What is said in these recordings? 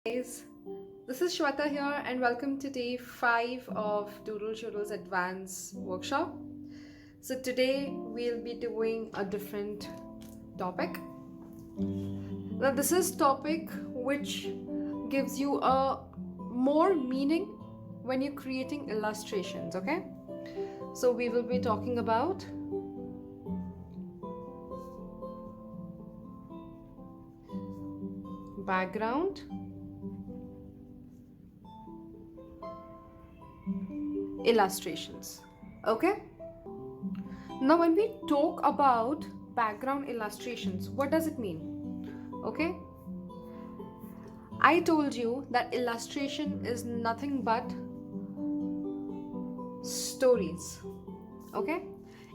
Guys, this is Shweta here and welcome to day 5 of Doodle's Advanced Workshop. So today we'll be doing a different topic. Now this is topic which gives you a more meaning when you're creating illustrations, okay? So we will be talking about background illustrations, okay? Now when we talk about background illustrations, what does it mean? Okay, I told you that illustration is nothing but stories. Okay,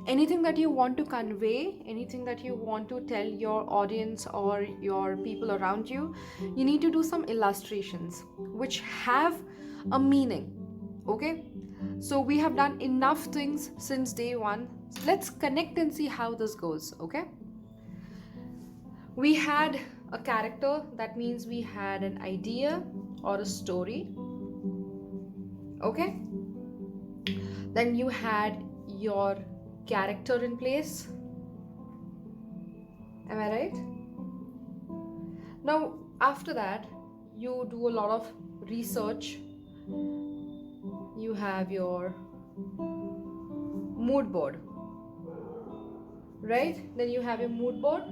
anything that you want to convey, anything that you want to tell your audience or your people around you, you need to do some illustrations which have a meaning. Okay, so we have done enough things since day one. Let's connect and see how this goes. Okay, we had a character, that means we had an idea or a story. Okay, then you had your character in place. Am I right? Now after that you do a lot of research. You have your mood board, right? Then you have your mood board.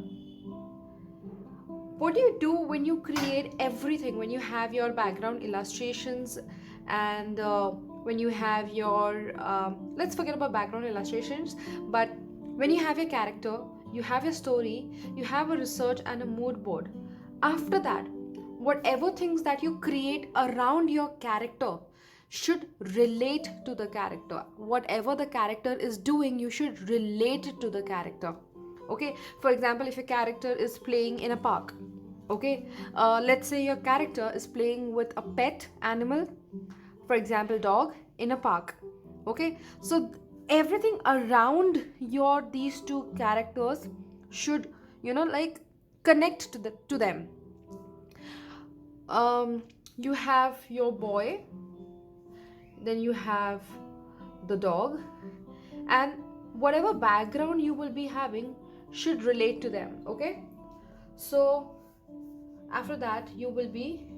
What do you do when you create everything, when you have your background illustrations and when you have your let's forget about background illustrations, but when you have your character, you have your story, you have a research and a mood board. After that, whatever things that you create around your character should relate to the character. Whatever the character is doing, you should relate it to the character. Okay, for example, if your character is playing in a park, okay, let's say your character is playing with a pet animal, for example dog, in a park. Okay, so everything around your these two characters should, like, connect to them. You have your boy, then you have the dog, and whatever background you will be having should relate to them. Okay, so after that you will be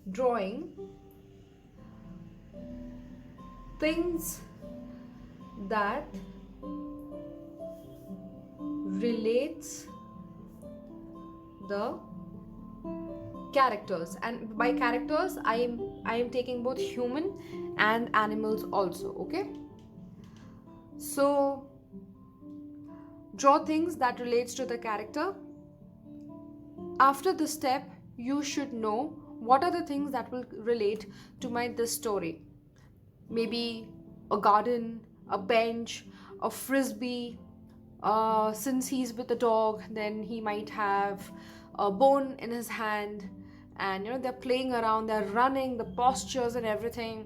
drawing things that relates the characters, and by characters I am taking both human and animals also. Okay, so draw things that relates to the character. After this step you should know what are the things that will relate to my this story. Maybe a garden, a bench, a frisbee. Since he's with the dog, then he might have a bone in his hand, and they're playing around, they're running, the postures and everything.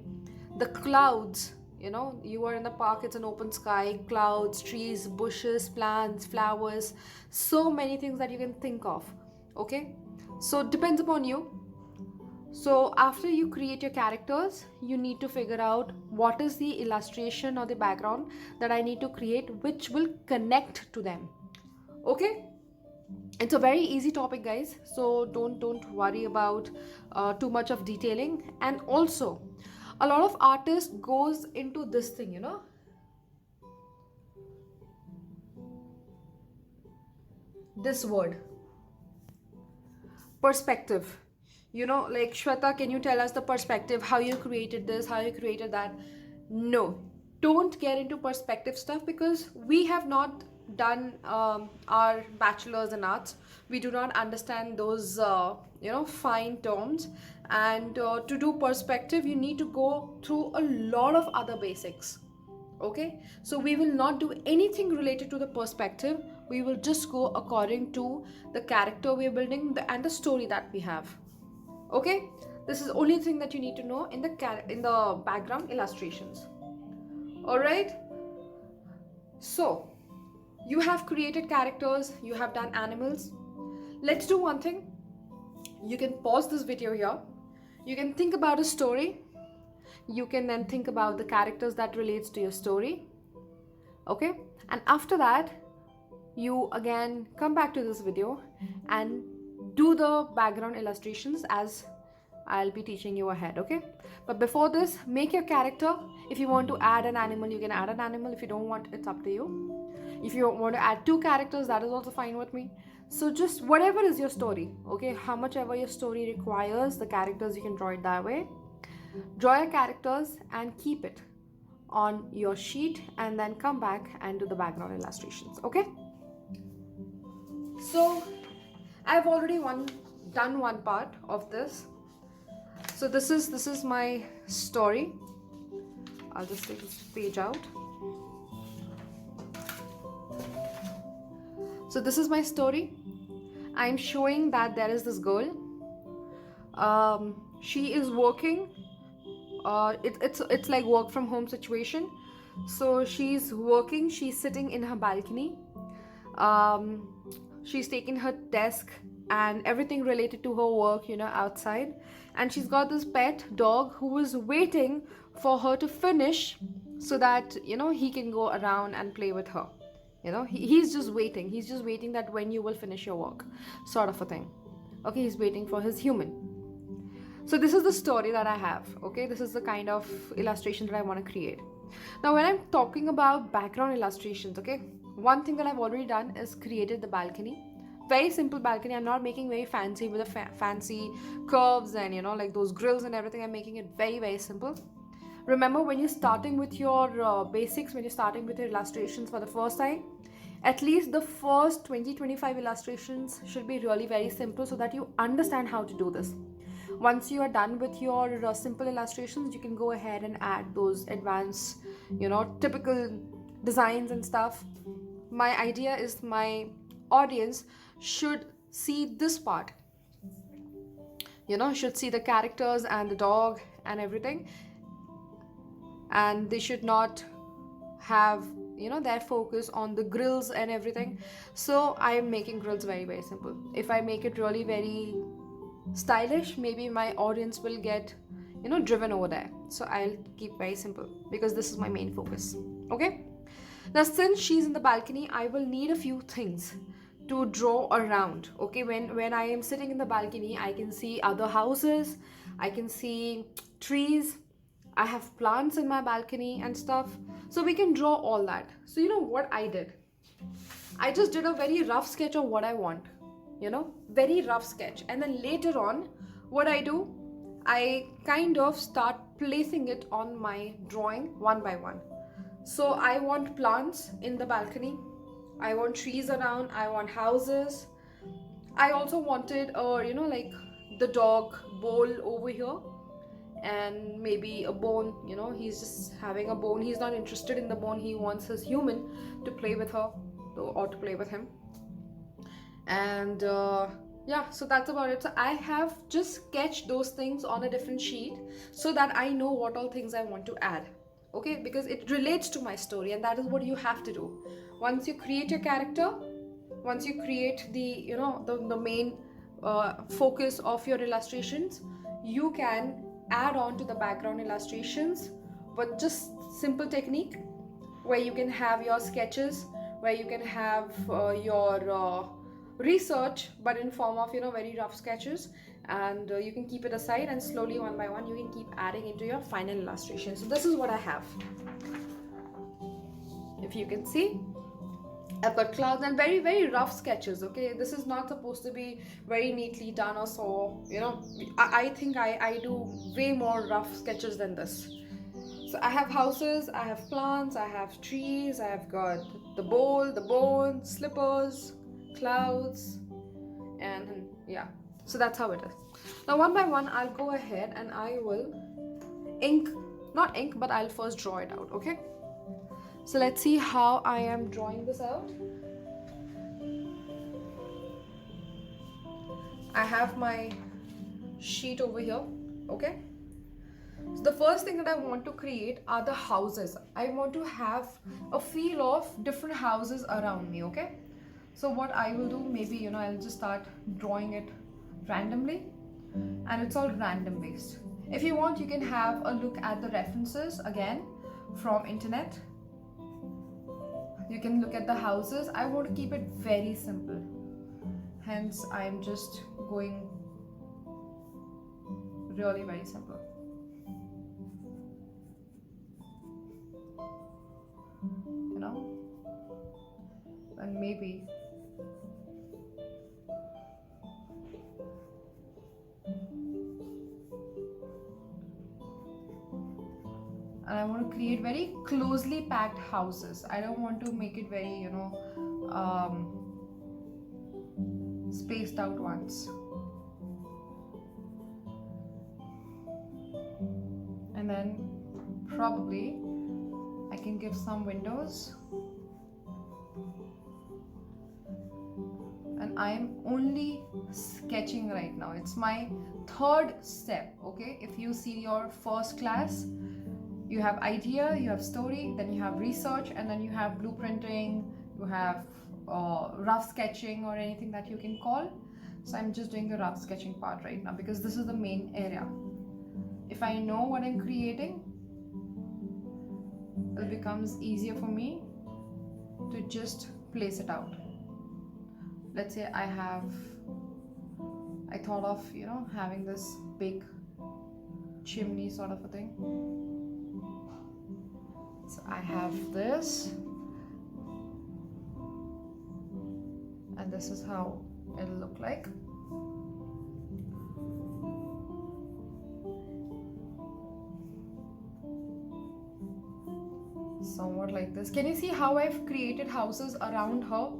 The clouds, you are in the park, it's an open sky, clouds, trees, bushes, plants, flowers, so many things that you can think of. Okay, so it depends upon you. So after you create your characters, you need to figure out what is the illustration or the background that I need to create which will connect to them. Okay, it's a very easy topic, guys, so don't worry about too much of detailing. And also a lot of artists goes into this thing, this word, perspective. Like, Shweta, can you tell us the perspective, how you created this, how you created that? No, don't get into perspective stuff, because we have not done our bachelor's in arts. We do not understand those fine terms. And to do perspective, you need to go through a lot of other basics. Okay, so we will not do anything related to the perspective. We will just go according to the character we're building, and the story that we have. Okay, this is the only thing that you need to know in the background illustrations. All right, so you have created characters, you have done animals. Let's do one thing. You can pause this video here. You can think about a story. You can then think about the characters that relates to your story. Okay, and after that you again come back to this video and do the background illustrations as I'll be teaching you ahead. Okay, but before this, make your character. If you want to add an animal, you can add an animal. If you don't want, it's up to you. If you want to add 2 characters, that is also fine with me. So just whatever is your story, okay, how much ever your story requires the characters, you can draw it that way. Draw your characters and keep it on your sheet, and then come back and do the background illustrations. Okay, so I've already done one part of this. So this is my story. I'll just take this page out. So this is my story. I'm showing that there is this girl. She is working. It's like work from home situation. So she's working. She's sitting in her balcony. She's taken her desk and everything related to her work, outside. And she's got this pet dog who is waiting for her to finish so that, he can go around and play with her. He's just waiting. He's just waiting that when you will finish your work, sort of a thing. Okay, he's waiting for his human. So this is the story that I have. Okay, this is the kind of illustration that I want to create. Now, when I'm talking about background illustrations, okay, one thing that I've already done is created the balcony. Very simple balcony. I'm not making very fancy with the fancy curves and like those grills and everything. I'm making it very, very simple. Remember, when you're starting with your basics, when you're starting with your illustrations for the first time, at least the first 20-25 illustrations should be really very simple so that you understand how to do this. Once you are done with your simple illustrations, you can go ahead and add those advanced, typical designs and stuff. My idea is my audience should see this part, should see the characters and the dog and everything, and they should not have their focus on the grills and everything. So I am making grills very, very simple. If I make it really very stylish, maybe my audience will get driven over there. So I'll keep very simple because this is my main focus. Okay, now since she's in the balcony, I will need a few things to draw around. Okay, when I am sitting in the balcony, I can see other houses, I can see trees, I have plants in my balcony and stuff. So we can draw all that. So what I did? I just did a very rough sketch of what I want. Very rough sketch. And then later on, what I do, I kind of start placing it on my drawing one by one. So I want plants in the balcony. I want trees around. I want houses. I also wanted like the dog bowl over here. And maybe a bone, he's just having a bone. He's not interested in the bone. He wants his human to play with her or to play with him. And yeah, so that's about it. So I have just sketched those things on a different sheet so that I know what all things I want to add. Okay, because it relates to my story, and that is what you have to do. Once you create your character, once you create the the main focus of your illustrations, you can add on to the background illustrations with just simple technique where you can have your sketches, where you can have your research, but in form of very rough sketches, and you can keep it aside, and slowly one by one you can keep adding into your final illustration. So this is what I have. If you can see, I've got clouds and very, very rough sketches. Okay, this is not supposed to be very neatly done or so. I think I do way more rough sketches than this. So I have houses, I have plants, I have trees, I have got the bowl, the bone, slippers, clouds, and yeah. So that's how it is. Now one by one, I'll go ahead and I will not ink, but I'll first draw it out. Okay. So let's see how I am drawing this out. I have my sheet over here, okay? So the first thing that I want to create are the houses. I want to have a feel of different houses around me, okay? So what I will do, maybe, I'll just start drawing it randomly. and it's all random based. If you want, you can have a look at the references again from internet. You can look at the houses. I want to keep it very simple, hence I'm just going really very simple. You know, and maybe and I want to create very closely packed houses. I don't want to make it very, spaced out ones. And then probably I can give some windows. And I'm only sketching right now. It's my third step, okay? If you see your first class, you have idea, you have story, then you have research, and then you have blueprinting, you have rough sketching or anything that you can call. So I'm just doing the rough sketching part right now because this is the main area. If I know what I'm creating, it becomes easier for me to just place it out. Let's say I thought of, having this big chimney sort of a thing. So I have this, and this is how it'll look like. Somewhat like this. Can you see how I've created houses around her?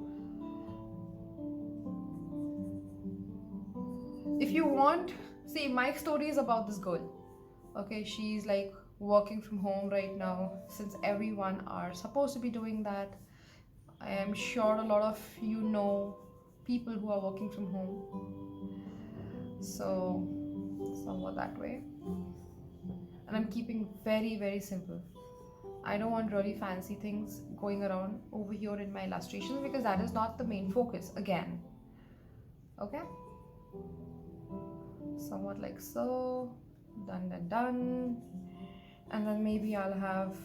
If you want, see, my story is about this girl. Okay, she's like working from home right now, since everyone are supposed to be doing that. I am sure a lot of you know people who are working from home. So somewhat that way. And I'm keeping very, very simple. I don't want really fancy things going around over here in my illustrations because that is not the main focus again. Okay? Somewhat like so. Done. And then maybe I'll have,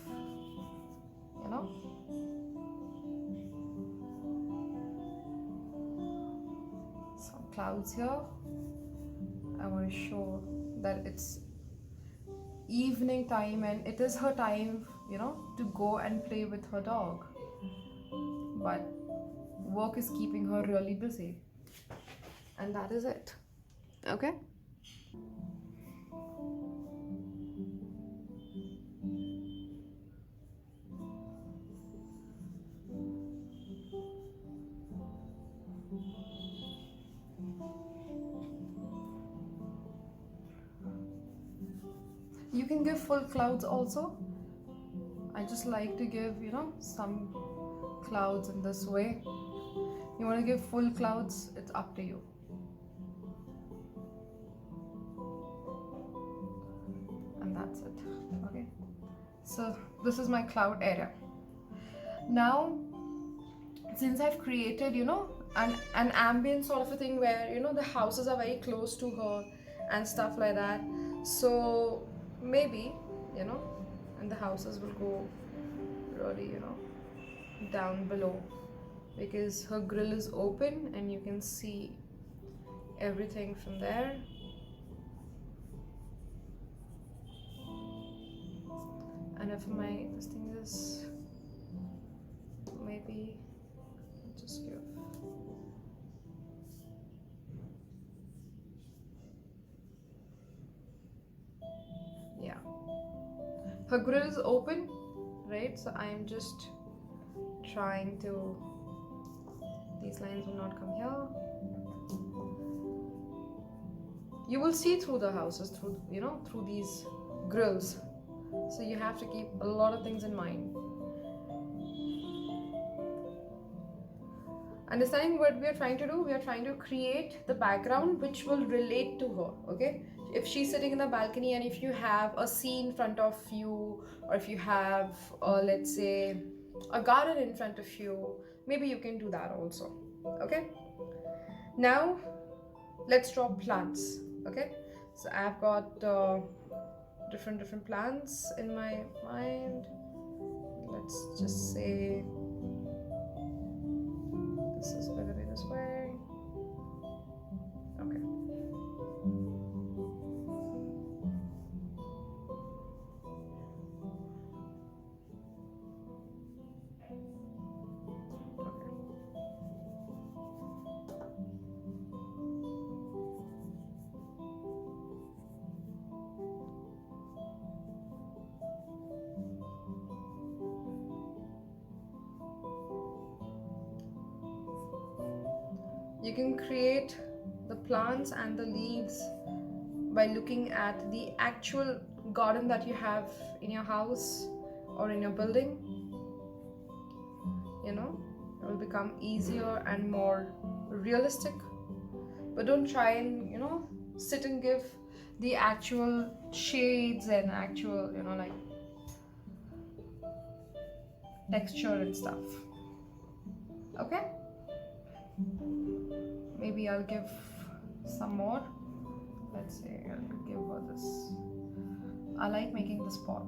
some clouds here. I want to show that it's evening time and it is her time, to go and play with her dog. But work is keeping her really busy. And that is it. Okay? You can give full clouds also. I just like to give, some clouds in this way. You want to give full clouds, it's up to you. And that's it. Okay. So this is my cloud area. Now, since I've created, an ambient sort of a thing where, the houses are very close to her and stuff like that. So maybe, and the houses will go really, down below because her grill is open and you can see everything from there. And if this thing is, maybe just give. Yeah. Her grill is open, right? So I'm just trying to, these lines will not come here. You will see through the houses, through these grills. So you have to keep a lot of things in mind. Understanding what we are trying to do, we are trying to create the background which will relate to her, okay? If she's sitting in the balcony and if you have a sea in front of you, or if you have, let's say, a garden in front of you, maybe you can do that also, okay? Now, let's draw plants, Okay, so I've got different plans in my mind. Let's just say this is going to be this way. Okay. You can create the plants and the leaves by looking at the actual garden that you have in your house or in your building. You know, it will become easier and more realistic. But don't try and, sit and give the actual shades and actual, like texture and stuff. Okay? Maybe I'll give some more. Let's say I'll give her this. I like making this pot.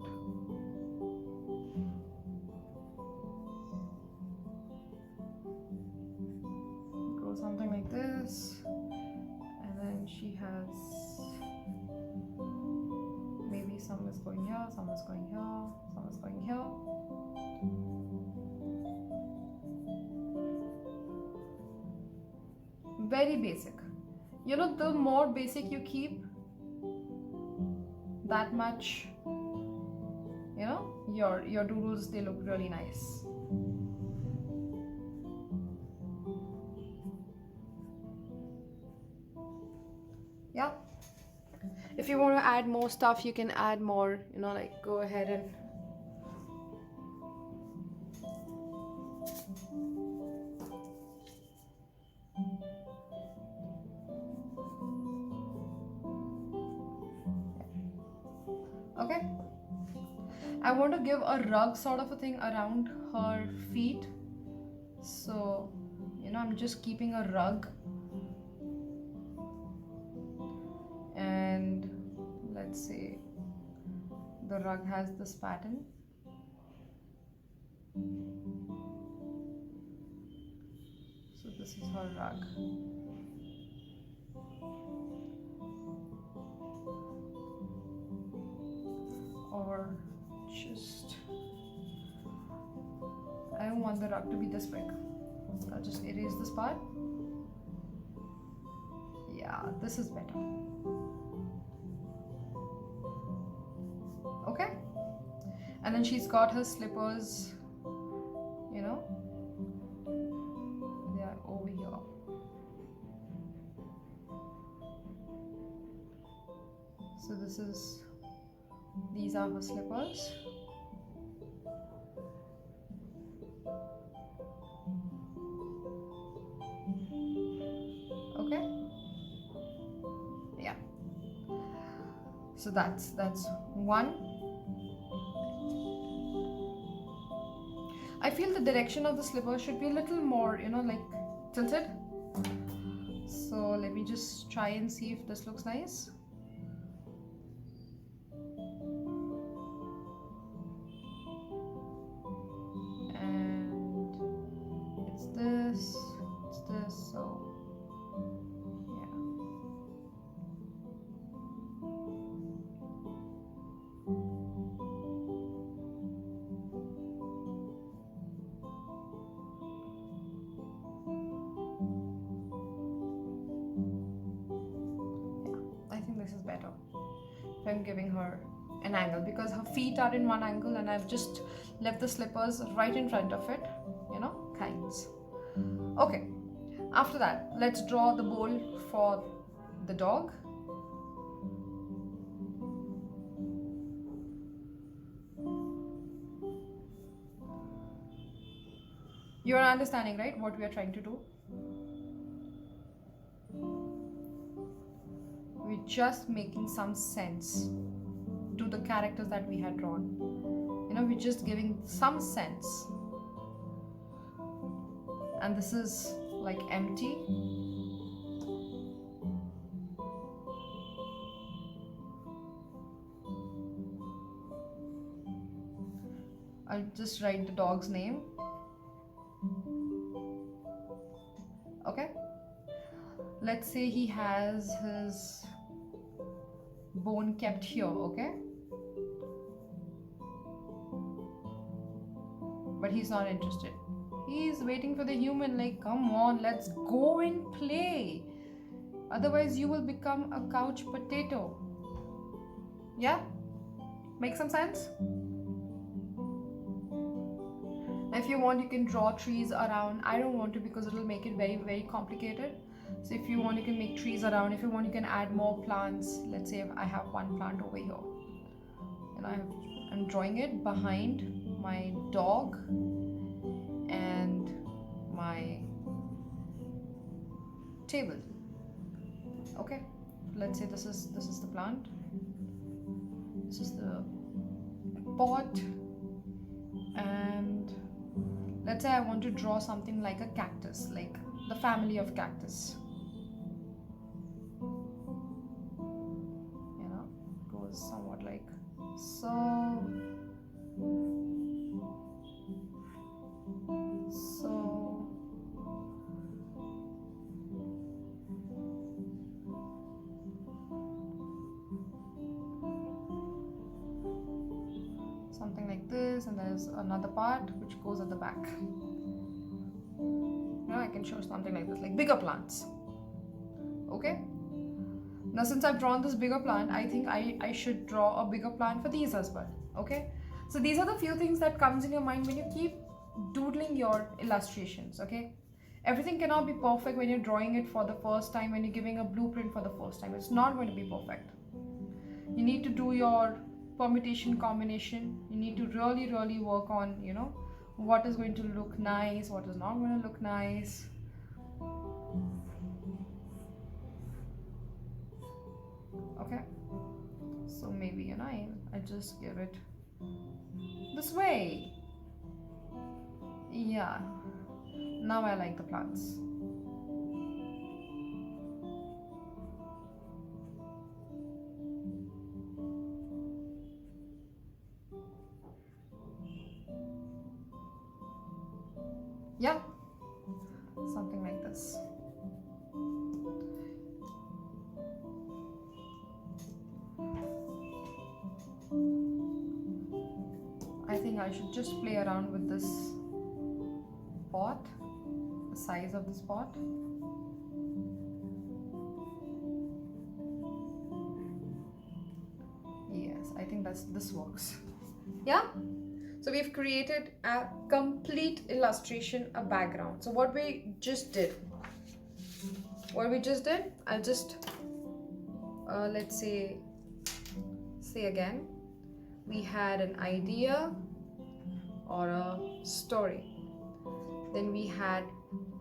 Go something like this. And then she has maybe some is going here, some is going here, some is going here. Very basic. The more basic you keep, that much, your doodles, they look really nice. Yeah. If you want to add more stuff, you can add more, like go ahead and okay. I want to give a rug sort of a thing around her feet. So, I'm just keeping a rug. And let's say the rug has this pattern. So this is her rug. Or just, I don't want the rug to be this big. I'll just erase this part. Yeah, this is better. Okay, and then she's got her slippers, they are over here. So these are her slippers. Okay, yeah, so that's one. I feel the direction of the slipper should be a little more, like tilted. So let me just try and see if this looks nice. And it's this, so yeah. Better if I'm giving her an angle, because her feet are in one angle and I've just left the slippers right in front of it, kinds. Okay, after that, let's draw the bowl for the dog. You are understanding, right, what we are trying to do? We're just making some sense to the characters that we had drawn. We're just giving some sense. And this is like empty. I'll just write the dog's name. Okay, let's say he has his bone kept here. Okay, but he's not interested. He's waiting for the human, like, come on, let's go and play. Otherwise, you will become a couch potato. Yeah? Make some sense? If you want, you can draw trees around. I don't want to because it'll make it very, very complicated. So if you want, you can make trees around. If you want, you can add more plants. Let's say if I have one plant over here. And I'm drawing it behind my dog and my table. Okay, let's say this is the plant, this is the pot, and let's say I want to draw something like a cactus, like the family of cactus. You know, goes somewhat like so. Something like this, and there's another part which goes at the back. I can show something like this, like bigger plants. Okay, now since I've drawn this bigger plant, I think I should draw a bigger plant for these as well. Okay, so these are the few things that comes in your mind when you keep doodling your illustrations. Okay, everything cannot be perfect when you're drawing it for the first time, when you're giving a blueprint for the first time. It's not going to be perfect. You need to do your permutation combination. You need to really work on, you know, what is going to look nice, what is not going to look nice. Okay, so maybe, you know, I just give it this way. Yeah, now I like the plants. Yeah, something like this. I think I should just play around with this pot, the size of this pot. Yes, I think this works. Yeah? So we've created a complete illustration, a background. So what we just did, I'll just, let's say again, we had an idea or a story. Then we had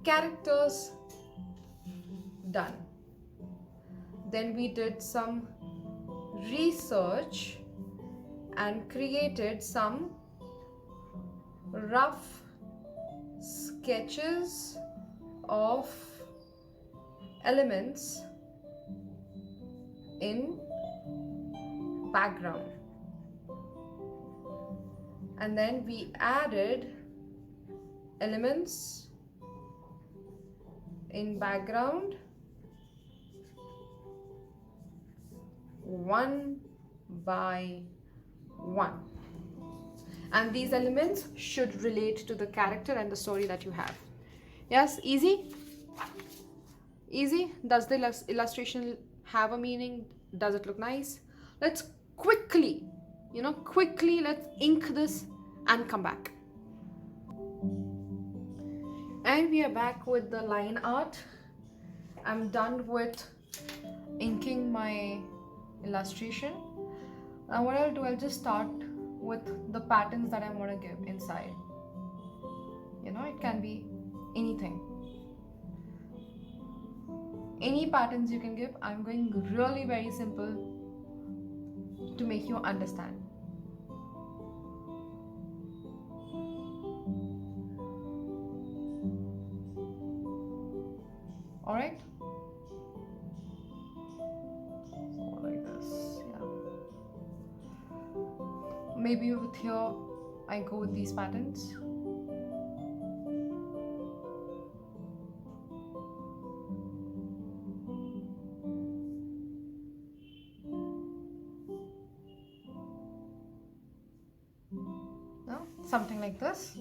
characters done. Then we did some research and created some rough sketches of elements in background, and then we added elements in background one by one. And these elements should relate to the character and the story that you have. Yes, easy? Easy? Does the illustration have a meaning? Does it look nice? Let's quickly, let's ink this and come back. And we are back with the line art. I'm done with inking my illustration. Now what I'll do, I'll just start with the patterns that I want to give inside. It can be anything. Any patterns you can give. I'm going really very simple to make you understand. Alright? So like this, yeah. Maybe with here I go with these patterns. No? Something like this.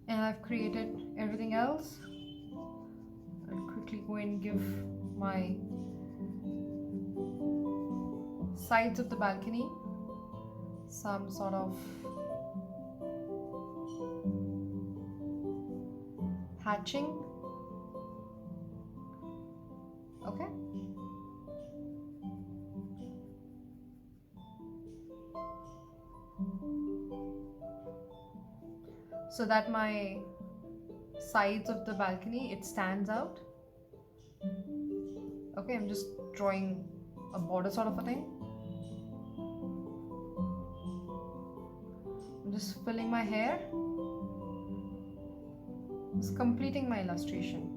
And I've created everything else. I'll quickly go and give my sides of the balcony some sort of hatching. Okay. So that my sides of the balcony, it stands out. Okay, I'm just drawing a border sort of a thing. I'm just filling my hair. Just completing my illustration.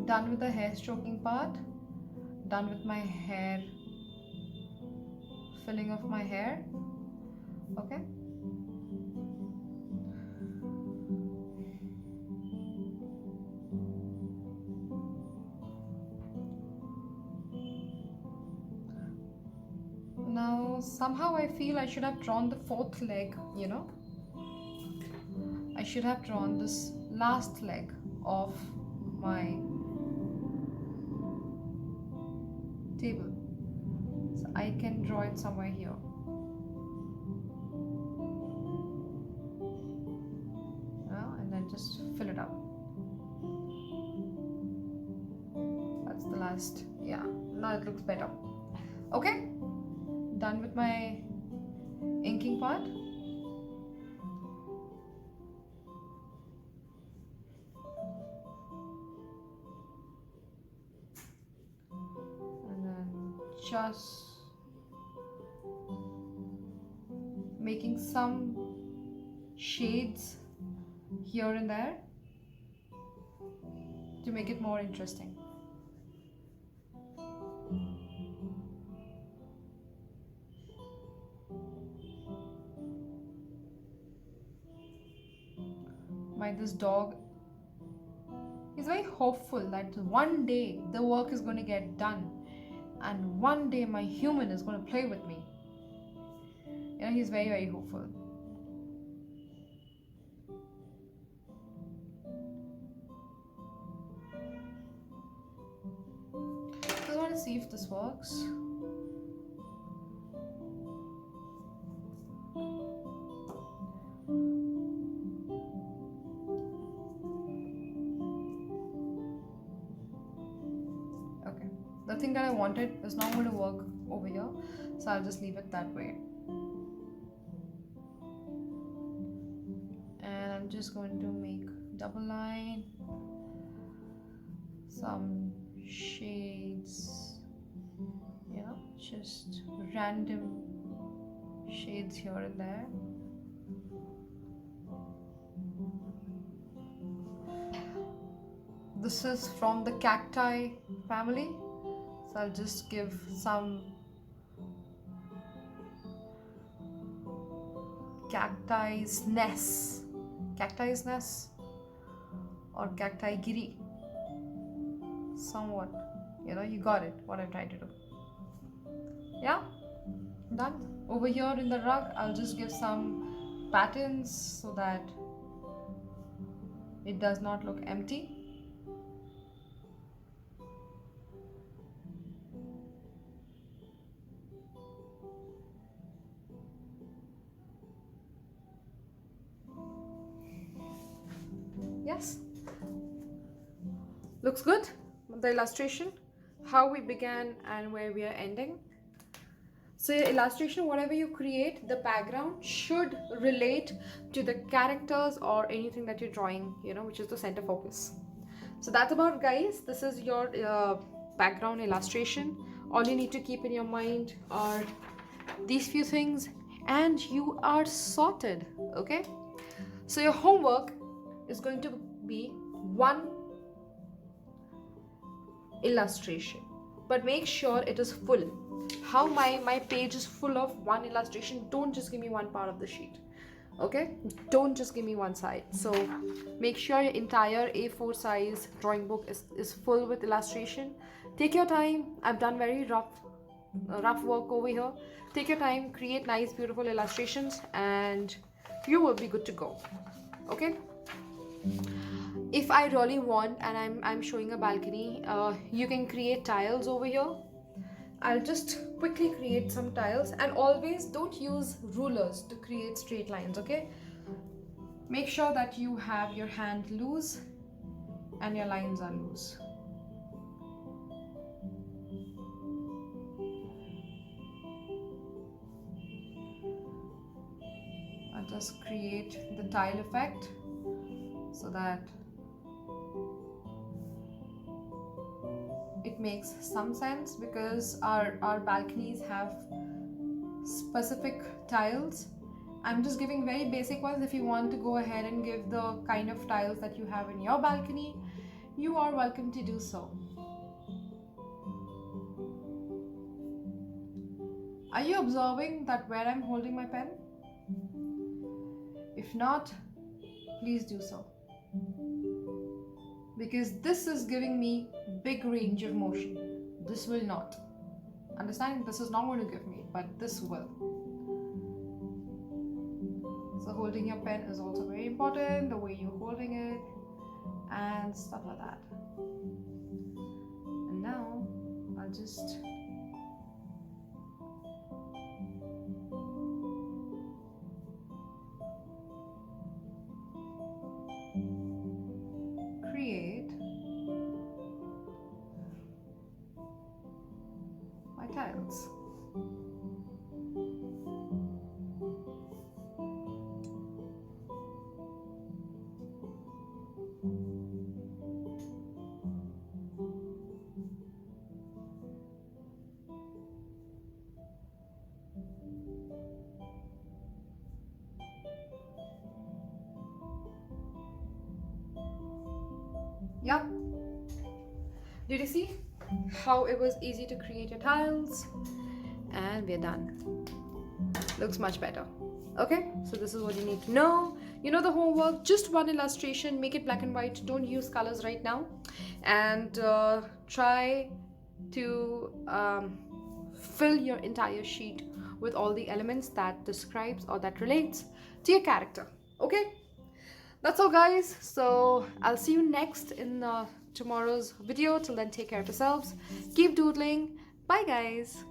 Done with the hair stroking part, done with my hair, filling of my hair. Okay. Now somehow I feel I should have drawn the fourth leg, you know. I should have drawn this last leg of my table. So I can draw it somewhere here. And then just fill it up. That's the last. Yeah, now it looks better. Okay, done with my inking part. Just making some shades here and there to make it more interesting. This dog is very hopeful that one day the work is going to get done. And one day my human is going to play with me. You know, he's very, very hopeful. Just want to see if this works. The thing that I wanted is not going to work over here, so I'll just leave it that way. And I'm just going to make double line, some shades, you know, just random shades here and there. This is from the cacti family. So I'll just give some cacti's nest or cacti giri, somewhat, you know, you got it, what I'm trying to do. Yeah, done. Over here in the rug, I'll just give some patterns so that it does not look empty. Yes, looks good. The illustration, how we began and where we are ending. So your illustration, whatever you create, the background should relate to the characters or anything that you're drawing, you know, which is the center focus. So that's about it, guys. This is your background illustration. All you need to keep in your mind are these few things and you are sorted. Okay, so your homework is going to be one illustration, but make sure it is full. How my page is full of one illustration. Don't just give me one part of the sheet. Okay, don't just give me one side. So make sure your entire A4 size drawing book is full with illustration. Take your time. I've done very rough work over here. Take your time, create nice beautiful illustrations, and you will be good to go. Okay, if I really want and I'm showing a balcony, you can create tiles over here. I'll just quickly create some tiles, and always don't use rulers to create straight lines. Okay, make sure that you have your hand loose and your lines are loose. I'll just create the tile effect so that it makes some sense, because our balconies have specific tiles. I'm just giving very basic ones. If you want to go ahead and give the kind of tiles that you have in your balcony, you are welcome to do so. Are you observing that where I'm holding my pen? If not, please do so, because this is giving me big range of motion. This will not. Understand? This is not going to give me, but this will. So holding your pen is also very important, the way you're holding it and stuff like that. And now I'll just create my tiles. Yep. Did you see how it was easy to create your tiles? And we're done. Looks much better. Okay, so this is what you need to know. You know the homework, just one illustration, make it black and white. Don't use colors right now. And try to fill your entire sheet with all the elements that describes or that relates to your character. Okay, that's all, guys. So I'll see you next in tomorrow's video. Till then, take care of yourselves, keep doodling. Bye, guys.